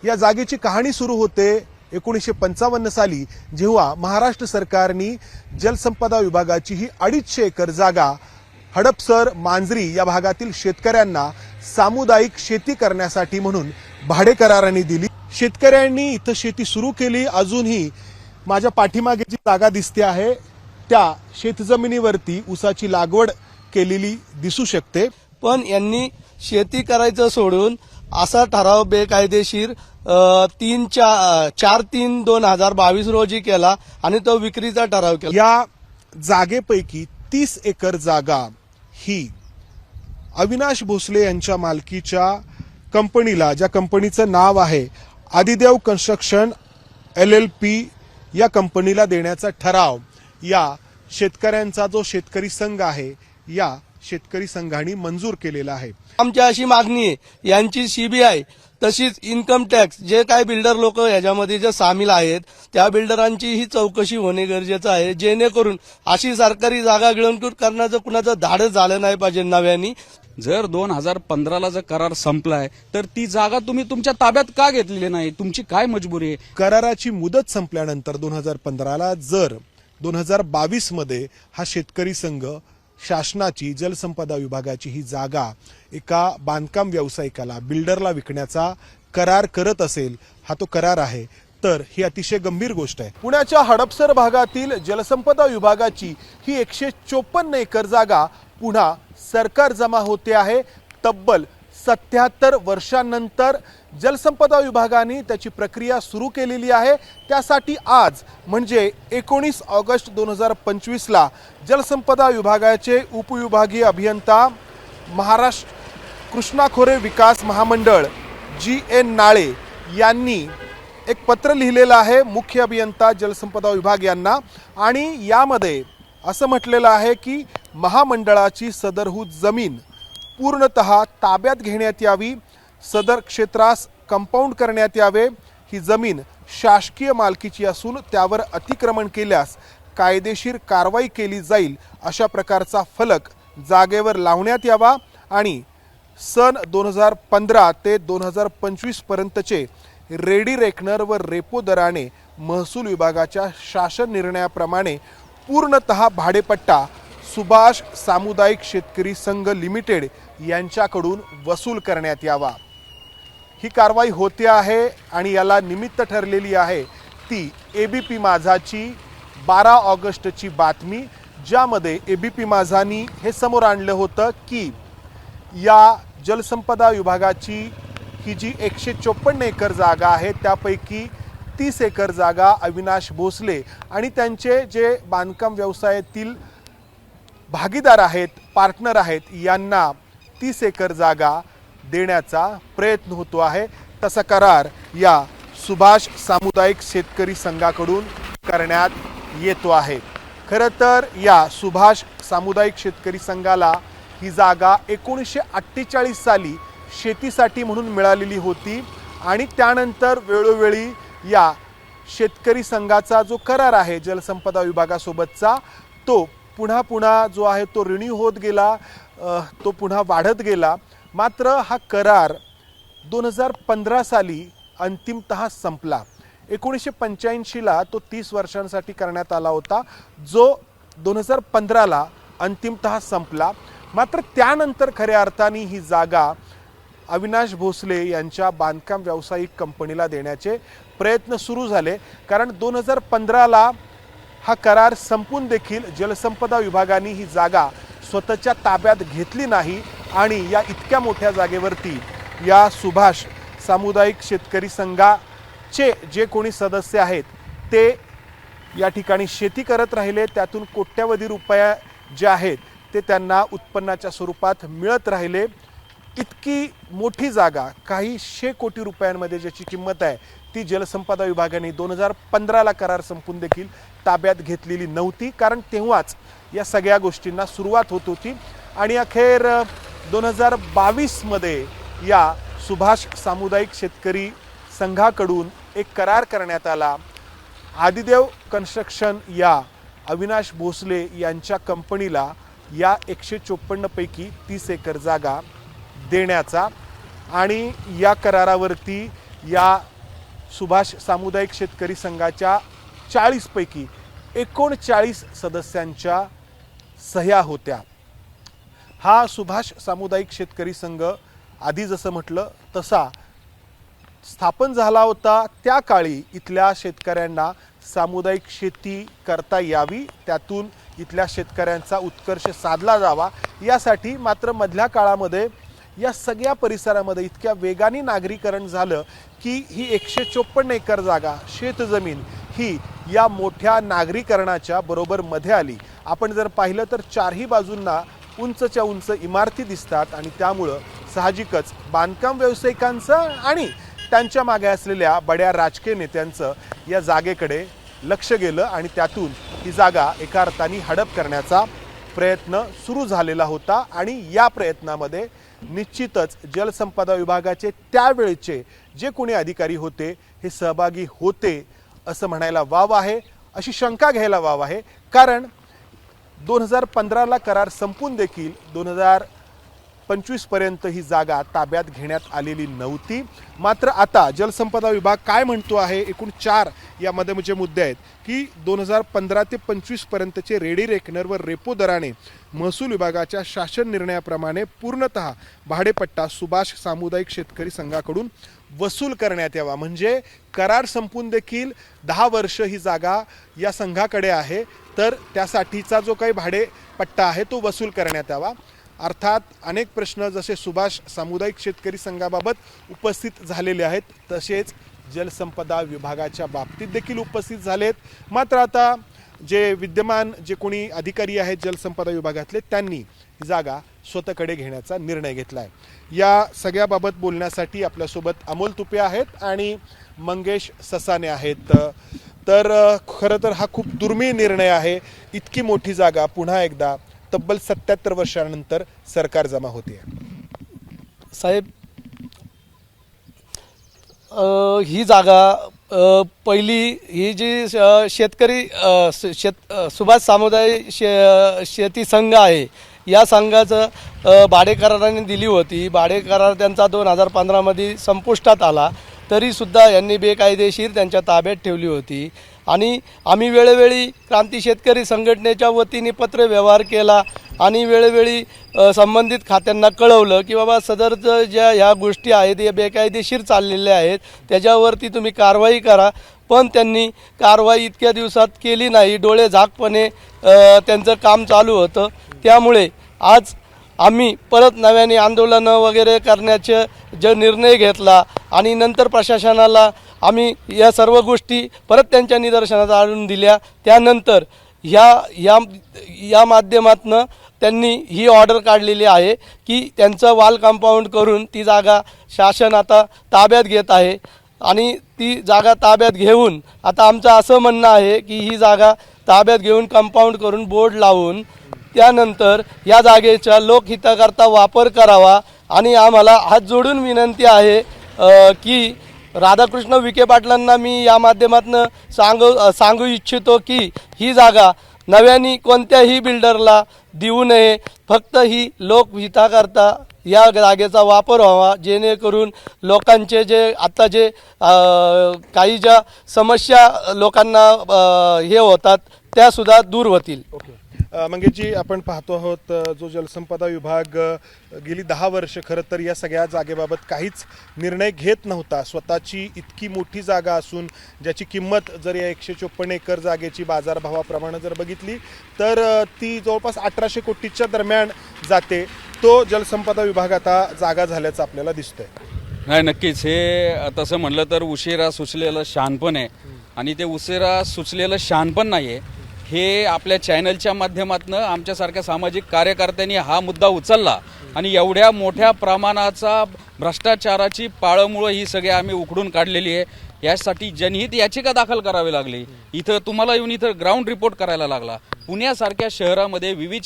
या जागेची कहाणी सुरू होते 1955 साली, जेव्हा महाराष्ट्र सरकारने जलसंपदा विभागाची ही 250 एकर जागा हडपसर मांजरी या भागातील शेतकऱ्यांना सामुदायिक शेती करण्यासाठी म्हणून भाडे कराराने दिली। शेतकऱ्यांनी इथं शेती सुरू केली। अजूनही माझ्या पाठीमागे जी जागा दिसते आहे त्या शेतजमिनीवरती ऊसाची लागवड केलेली दिसू शकते। पण यांनी शेती करायचं सोडून असा ठराव बेकायदेशीर 4/3/2022 रोजी केला आणि तो विक्रीचा ठराव केला। या जागेपैकी 30 एकर जागा ही अविनाश भोसले यांच्या मालकीच्या कंपनीला, ज्या कंपनीचं नाव आहे आदिदेव कन्स्ट्रक्शन LLP, या कंपनीला देण्याचा ठराव या शेतकऱ्यांचा जो शेतकरी संघ आहे या शेतकरी संघाने मंजूर केलेला आहे। आमची अशी मागणी आहे, यांची CBI तशीच इन्कम टॅक्स जे काय बिल्डर लोक याच्यामध्ये जे सामील आहेत त्या बिल्डरांची ही चौकशी होणे गरजेचं आहे, जेणेकरून अशी सरकारी जागा गिळंकृत करण्याचं कुणाचं धाडस झालं नाही पाहिजे नव्याने। जर 2015ला जर करार संपलाय तर ती जागा तुम्ही तुमच्या ताब्यात का घेतलेली नाही? तुमची काय मजबुरी आहे? कराराची मुदत संपल्यानंतर 2015ला जर 2022 मध्ये हा शेतकरी संघ शासनाची जलसंपदा विभागाची ही जागा एका बांधकाम व्यावसायिकाला, बिल्डरला विकण्याचा करार करत असेल, हा तो करार आहे, तर ही अतिशय गंभीर गोष्ट आहे। पुण्याच्या हडपसर भागातील जलसंपदा विभागाची ही 154 एकर जागा पुन्हा सरकार जमा होते आहे। तब्बल 77 वर्षांनंतर जलसंपदा विभागाने त्याची प्रक्रिया सुरू केलेली आहे। त्यासाठी आज म्हणजे 19 ऑगस्ट 2025ला जलसंपदा विभागाचे उपविभागीय अभियंता, महाराष्ट्र कृष्णा खोरे विकास महामंडळ GN नाळे यांनी एक पत्र लिहिलेलं आहे मुख्य अभियंता जलसंपदा विभाग यांना, आणि यामध्ये असं म्हटलेलं आहे की महामंडळाची सदरहूत जमीन पूर्णतः ताब्यात घेण्यात यावी, सदर क्षेत्रास कंपाऊंड करण्यात यावे, ही जमीन शासकीय मालकीची असून त्यावर अतिक्रमण केल्यास कायदेशीर कारवाई केली जाईल अशा प्रकारचा फलक जागेवर लावण्यात यावा, आणि सन 2015 ते 2025 पर्यंतचे रेडी रेकनर व रेपो दराने महसूल विभागाच्या शासन निर्णयाप्रमाणे पूर्णतः भाडेपट्टा सुभाष सामुदायिक शेतकरी संघ लिमिटेड यांच्याकडून वसूल करण्यात यावा। ही कारवाई होते आहे आणि याला निमित्त ठरलेली आहे ती ABP माझाची 12 ऑगस्टची बातमी, ज्यामध्ये ABP माझानी हे समोर आणलं होतं की या जलसंपदा विभागाची ही जी 154 एकर जागा आहे त्यापैकी 30 एकर जागा अविनाश भोसले आणि त्यांचे जे बांधकाम व्यवसायातील भागीदार आहेत, पार्टनर आहेत, यांना 30 एकर जागा देण्याचा प्रयत्न होतो आहे। तसा करार या सुभाष सामुदायिक शेतकरी संघाकडून करण्यात येतो आहे। खरं तर या सुभाष सामुदायिक शेतकरी संघाला ही जागा 1948 साली शेतीसाठी म्हणून मिळालेली होती आणि त्यानंतर वेळोवेळी या शेतकरी संघाचा जो करार आहे जलसंपदा विभागासोबतचा तो पुन्हा जो आहे तो रिन्यू होत गेला, तो पुन्हा वाढत गेला। मात्र हा करार 2015 साली अंतिमतः संपला। 1985ला तो 30 वर्षांसाठी करण्यात आला होता, जो 2015ला अंतिमतः संपला। मात्र त्यानंतर खऱ्या अर्थाने ही जागा अविनाश भोसले यांच्या बांधकाम व्यावसायिक कंपनीला देण्याचे प्रयत्न सुरू झाले, कारण 2015ला हा करार संपून देखील जलसंपदा विभागाने ही जागा स्वतःच्या ताब्यात घेतली नाही आणि या इतक्या मोठ्या जागेवरती या सुभाष सामुदायिक शेतकरी संघाचे जे कोणी सदस्य आहेत ते या ठिकाणी शेती करत राहिले। त्यातून कोट्यवधी रुपये जे आहेत ते त्यांना उत्पन्नाच्या स्वरूपात मिळत राहिले। इतकी मोठी जागा, काही 100 कोटी रुपयांमध्ये ज्याची किंमत आहे, ती जलसंपदा विभागाने 2015ला करार संपून देखील ताब्यात घेतलेली नव्हती, कारण तेव्हाच या सगळ्या गोष्टींना सुरुवात होत होती। आणि अखेर 2022 मध्ये या सुभाष सामुदायिक शेतकरी संघाकडून एक करार करण्यात आला। आदिदेव कन्स्ट्रक्शन या अविनाश भोसले यांच्या कंपनीला या 154 पैकी 30 एकर जागा देण्याचा, आणि या करारावरती या सुभाष सामुदायिक शेतकरी संघाच्या 40 पैकी 39 सदस्यांच्या सह्या होत्या। हा सुभाष सामुदायिक शेतकरी संघ आधी जसं म्हटलं तसा स्थापन झाला होता त्या काळी इथल्या शेतकऱ्यांना सामुदायिक शेती करता यावी, त्यातून इथल्या शेतकऱ्यांचा उत्कर्ष साधला जावा यासाठी। मात्र मधल्या काळामध्ये या सगळ्या परिसरामध्ये इतक्या वेगाने नागरीकरण झालं की ही 154 एकर जागा शेतजमीन ही या मोठ्या नागरीकरणाच्या बरोबर मध्ये आली। आपण जर पाहिलं तर चारही बाजूंना उंचच्या उंच इमारती दिसतात आणि त्यामुळं साहजिकच बांधकाम व्यावसायिकांचं आणि त्यांच्या मागे असलेल्या बड्या राजकीय नेत्यांचं या जागेकडे लक्ष गेलं आणि त्यातून ही जागा एका अर्थाने हडप करण्याचा प्रयत्न सुरू झालेला होता। आणि या प्रयत्नामध्ये निश्चितच जलसंपदा विभागाचे त्यावेळचे जे कोणी अधिकारी होते हे सहभागी होते असं म्हणायला वाव आहे, अशी शंका घ्यायला वाव आहे। कारण 2015ला करार संपून देखील 2025 पर्यंत ही जागा ताब्यात घेण्यात आलेली नव्हती। मात्र आता जलसंपदा विभाग काय म्हणतो आहे, एकूण 4 यामध्ये म्हणजे मुद्दे आहेत की 2015 ते 25 पर्यंतचे रेडी रेकनर व रेपो दराने महसूल विभागाच्या शासन निर्णयाप्रमाणे पूर्णतः भाडेपट्टा सुभाष सामुदायिक शेतकरी संघाकडून वसूल करण्यात यावा। म्हणजे करार संपून देखील 10 वर्ष ही जागा या संघाकडे आहे, तर त्यासाठीचा जो काही भाडेपट्टा आहे तो वसूल करण्यात यावा। अर्थात अनेक प्रश्न जसे सुभाष सामुदायिक शेतकरी संघाबाबत उपस्थित झालेले आहेत तसेच जलसंपदा विभागाच्या बाबतीत देखील उपस्थित झालेत। मात्र आता जे विद्यमान जे कोणी अधिकारी आहेत जलसंपदा विभागातले त्यांनी ही जागा स्वतःकडे घेण्याचा निर्णय घेतला आहे। या सगळ्याबाबत बोलण्यासाठी आपल्यासोबत अमोल तुपे आहेत आणि मंगेश ससाने आहेत। तर खरं तर हा खूप दुर्मिळ निर्णय आहे, इतकी मोठी जागा पुन्हा एकदा तब्बल 77 वर्षानंतर सरकार जमा होते। साहेब, ही जागा पहिली ही जी शेतकरी सुभाष सामुदायिक शेती संघ आहे या संघाचं भाडे कराराने दिली होती। भाडे करार त्यांचा 2015 मध्ये संपुष्टात आला, तरीसुद्धा यांनी बेकायदेशीर त्यांच्या ताब्यात ठेवली होती। आणि आम्ही वेळोवेळी क्रांती शेतकरी संघटनेच्या वतीने पत्र व्यवहार केला आणि वेळोवेळी संबंधित खात्यांना कळवलं की बाबा सदरचं ज्या ह्या गोष्टी आहेत या बेकायदेशीर चाललेल्या आहेत, त्याच्यावरती तुम्ही कारवाई करा। पण त्यांनी कारवाई इतक्या दिवसात केली नाही, डोळे झाकपणे त्यांचं काम चालू होतं। त्यामुळे आज आम्ही परत नव्याने आंदोलनं वगैरे करण्याचे जो निर्णय घेतला आणि नंतर प्रशासनाला आम्ही या सर्व गोष्टी परत त्यांच्या निदर्शनास आणून दिल्या। त्यानंतर या माध्यमातून त्यांनी ही ऑर्डर काढलेली आहे की त्यांचं वॉल कंपाऊंड करून ती जागा शासन आता ताब्यात घेत आहे। आणि ती जागा ताब्यात घेऊन आता आमचं असं म्हणणं आहे की ही जागा ताब्यात घेऊन कंपाऊंड करून बोर्ड लावून त्यानंतर या जागेचा लोकहिताकरता वापर करावा। आणि आम्हाला हात जोडून विनंती आहे की राधाकृष्ण विखे पाटलांना मी या माध्यमातून सांगू इच्छितो की ही जागा नव्याने कोणत्याही बिल्डरला देऊ नये, फक्त ही लोकहिताकरता या जागेचा वापर व्हावा, जेणेकरून लोकांचे जे आता जे काही ज्या समस्या लोकांना हे होतात त्या सुद्धा दूर होतील। मंगेशजी, आपण पाहतो आहोत जो जलसंपदा विभाग गेली 10 वर्ष खरं तर या सगळ्या जागेबाबत काहीच निर्णय घेत नव्हता। स्वतःची इतकी मोठी जागा असून ज्याची किंमत जर या 154 एकर जागेची बाजारभावाप्रमाणे जर बघितली तर ती जवळपास 1800 कोटीच्या दरम्यान जाते। तो जलसंपदा विभाग आता जागा झाल्याचं आपल्याला दिसतंय। नाही, नक्कीच हे तसं म्हणलं तर उशिरा सुचलेलं शहाणपण आहे आणि ते उशिरा सुचलेलं शहाणपण नाही आहे। हे आपल्या चॅनलच्या माध्यमातून आमच्यासारख्या सामाजिक कार्यकर्त्यांनी हा मुद्दा उचलला आणि एवढ्या मोठ्या प्रमाणाचा भ्रष्टाचाराची पाळंमुळं ही सगळी आम्ही उखडून काढलेली आहे। यासाठी जनहित याचिका दाखल करावी लागली, इथं तुम्हाला येऊन इथं ग्राउंड रिपोर्ट करायला लागला। पुण्यासारख्या शहरामध्ये विविध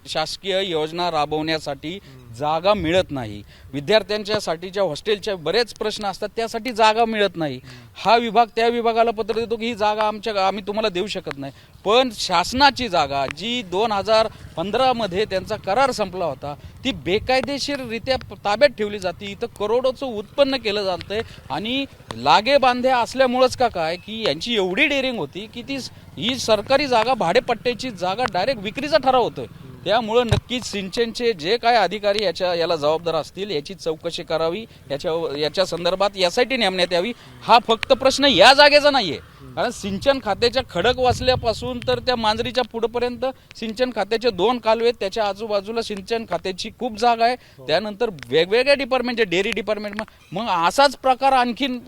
शासकीय योजना राबवण्यासाठी जागा मिळत नाही. विद्यार्थ्यांच्यासाठीच्या हॉस्टेलच्या बरेच प्रश्न असतात, त्यासाठी जागा मिळत नाही. हा विभाग त्या विभागाला पत्र देतो की ही जागा आम्ही तुम्हाला देऊ शकत नाही. पण शासनाची जागा जी 2015 त्यांचा करार संपला होता ती बेकायदेशीररित्या ताब्यात ठेवली जाते. इथं करोडोचं उत्पन्न केलं जातंय आणि लागे बांधे असल्यामुळंच का काय की यांची एवढी डेअरिंग होती की ही सरकारी जागा भाडेपट्ट्याची जागा डायरेक्ट विक्रीचा ठराव होतोय. त्यामुळं नक्कीच सिंचनचे जे काय अधिकारी याला जबाबदार असतील याची चौकशी करावी, याच्या संदर्भात यासाठी नेमण्यात यावी. हा फक्त प्रश्न या जागेचा नाहीये, कारण सिंचन खात्याच्या खडक वाचल्यापासून तर त्या मांजरीच्या पुढेपर्यंत सिंचन खात्याचे 2 कालवे, त्याच्या आजूबाजूला सिंचन खात्याची खूप जागा आहे, त्यानंतर वेगवेगळ्या डिपार्टमेंटचे डेअरी डिपार्टमेंट. मग असाच प्रकार आणखीन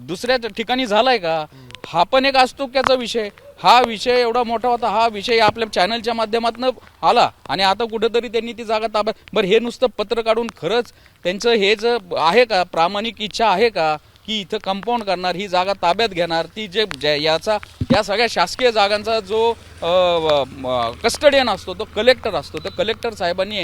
दुसऱ्या ठिकाणी झालाय का? हा पण एक अस्तुक्याचा विषय. हा विषय एवढा मोठा होता, हा विषय आपल्या चॅनलच्या माध्यमातून आला आणि आता कुठेतरी त्यांनी ती जागा ताब्यात. बरं, हे नुसतं पत्र काढून खरंच त्यांचं हेच आहे का, प्रामाणिक इच्छा आहे का की इथं कंपाऊंड करणार, ही जागा ताब्यात घेणार, ती या सगळ्या शासकीय जागांचा जो कस्टडियन असतो तो कलेक्टर असतो, तर कलेक्टर साहेबांनी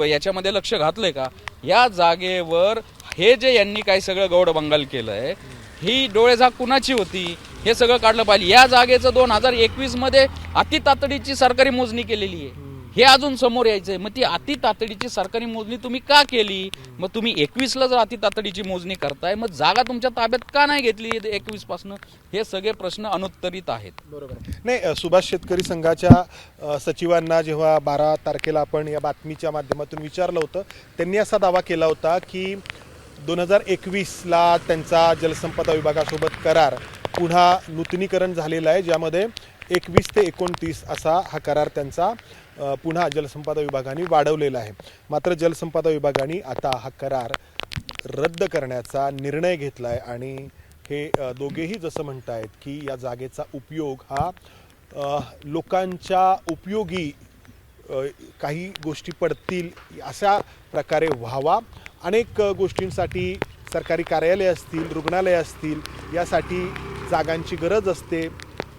याच्यामध्ये लक्ष घातलंय का? या जागेवर हे जे यांनी काय सगळं गौडबंगाल केलंय, ही डोळेझाक कुणाची होती हे सगळं काढलं पाहिजे. या जागेचं 2021 मध्ये अति तातडीची सरकारी मोजणी केलेली आहे, हे अजून समोर यायचंय. मग ती अति तातडीची सरकारी मोजणी तुम्ही का केली? मग तुम्ही 21ला जर अति तातडीची मोजणी करताय, मग जागा तुमच्या ताब्यात का नाही घेतली 21 पासून? हे सगळे प्रश्न अनुत्तरित आहेत. बरोबर नाही. सुभाष शेतकरी संघाच्या सचिवांना जेव्हा 12 तारखेला आपण या बातमीच्या माध्यमातून विचारलं होतं, त्यांनी असा दावा केला होता की 2021ला त्यांचा जलसंपदा विभागासोबत करार पुन्हा नूतनीकरण झालेला आहे, ज्यामध्ये 21 ते 29 असा हा करार त्यांचा पुन्हा जलसंपदा विभागाने वाढवलेला आहे. मात्र जलसंपदा विभागाने आता हा करार रद्द करण्याचा निर्णय घेतला आहे आणि हे दोघेही जसं म्हणतायत की या जागेचा उपयोग हा लोकांच्या उपयोगी काही गोष्टी पडतील अशा प्रकारे व्हावा. अनेक गोष्टींसाठी सरकारी कार्यालय असतील, रुग्णालय असतील, यासाठी जागांची गरज असते,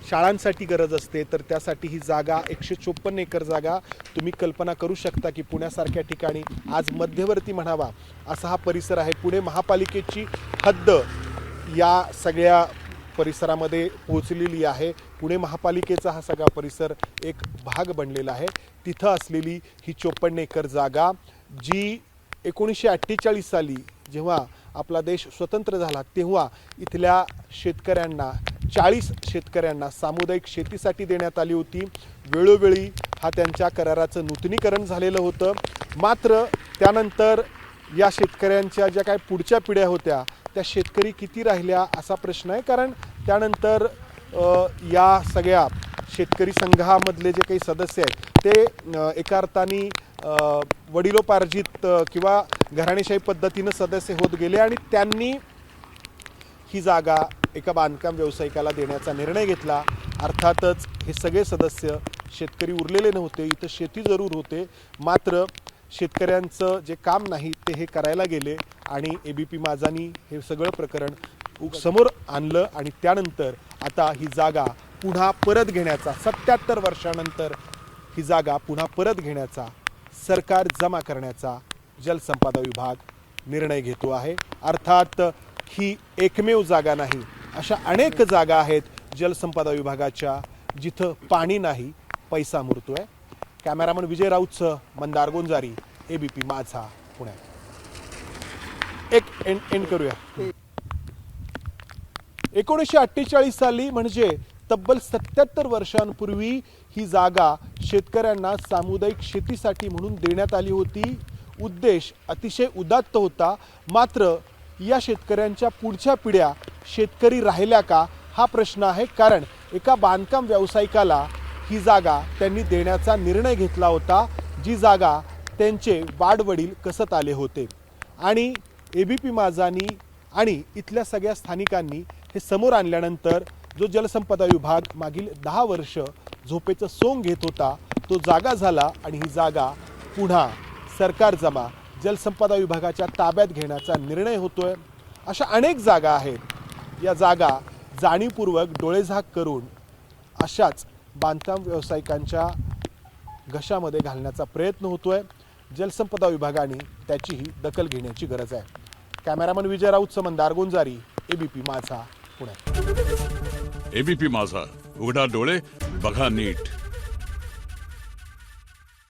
शाळांसाठी गरज असते. तर त्यासाठी ही जागा 154 एकर जागा तुम्ही कल्पना करू शकता की पुण्यासारख्या ठिकाणी आज मध्यवर्ती म्हणावा असा हा परिसर आहे. पुणे महापालिकेची हद्द या सगळ्या परिसरामध्ये पोहोचलेली आहे. पुणे महापालिकेचा हा सगळा परिसर एक भाग बनलेला आहे. तिथं असलेली ही 54 एकर जागा जी 1948 साली जेव्हा आपला देश स्वतंत्र झाला तेव्हा इथल्या शेतकऱ्यांना 40 शेतकऱ्यांना सामुदायिक शेतीसाठी देण्यात आली होती. वेळोवेळी हा त्यांच्या कराराचं नूतनीकरण झालेलं होतं. मात्र त्यानंतर या शेतकऱ्यांच्या ज्या काही पुढच्या पिढ्या होत्या त्या शेतकरी किती राहिल्या असा प्रश्न आहे. कारण त्यानंतर या सगळ्या शेतकरी संघामधले जे काही सदस्य आहेत ते एका अर्थाने वडिलोपार्जित किंवा घराणेशाही पद्धतीनं सदस्य होत गेले आणि त्यांनी ही जागा एका बांधकाम व्यावसायिकाला देण्याचा निर्णय घेतला. अर्थातच हे सगळे सदस्य शेतकरी उरलेले नव्हते, इथं शेती जरूर होते, मात्र शेतकऱ्यांचं जे काम नाही ते हे करायला गेले आणि एबीपी माझानी हे सगळं प्रकरण समोर आणलं आणि त्यानंतर आता ही जागा पुन्हा परत घेण्याचा 77 वर्षानंतर ही जागा पुन्हा परत घेण्याचा, सरकार जमा करण्याचा जलसंपदा विभाग निर्णय घेतो आहे. अर्थात ही एकमेव जागा नाही, अशा अनेक जागा आहेत जलसंपदा विभागाच्या जिथं पाणी नाही, पैसा मुरतोय. कॅमेरामन विजय राऊतसह मंदार गोंजारी, एबीपी माझा, पुणे. एक एंड करूया. 1948 साली म्हणजे तब्बल 77 वर्षांपूर्वी ही जागा शेतकऱ्यांना सामुदायिक शेतीसाठी म्हणून देण्यात आली होती. उद्देश अतिशय उदात्त होता. मात्र या शेतकऱ्यांच्या पुढच्या पिढ्या शेतकरी राहिल्या का हा प्रश्न आहे. कारण एका बांधकाम व्यावसायिकाला ही जागा त्यांनी देण्याचा निर्णय घेतला होता, जी जागा त्यांचे वाडवडील कसत आले होते. आणि एबीपी माझानी आणि इथल्या सगळ्या स्थानिकांनी हे समोर आणल्यानंतर जो जलसंपदा विभाग मागील 10 वर्ष झोपेचं सोंग घेत होता तो जागा झाला आणि ही जागा पुन्हा सरकार जमा जलसंपदा विभागाच्या ताब्यात घेण्याचा निर्णय होतोय. अशा अनेक जागा आहेत. या जागा जाणीवपूर्वक डोळेझाक करून अशाच बांधकाम व्यावसायिकांच्या घशामध्ये घालण्याचा प्रयत्न होतोय. जलसंपदा विभागाने त्याचीही दखल घेण्याची गरज आहे. कॅमेरामन विजय राऊत, मंदार गोंजारी, एबीपी माझा, पुणे. एबीपी माझा, उघडा डोळे बघा नीट.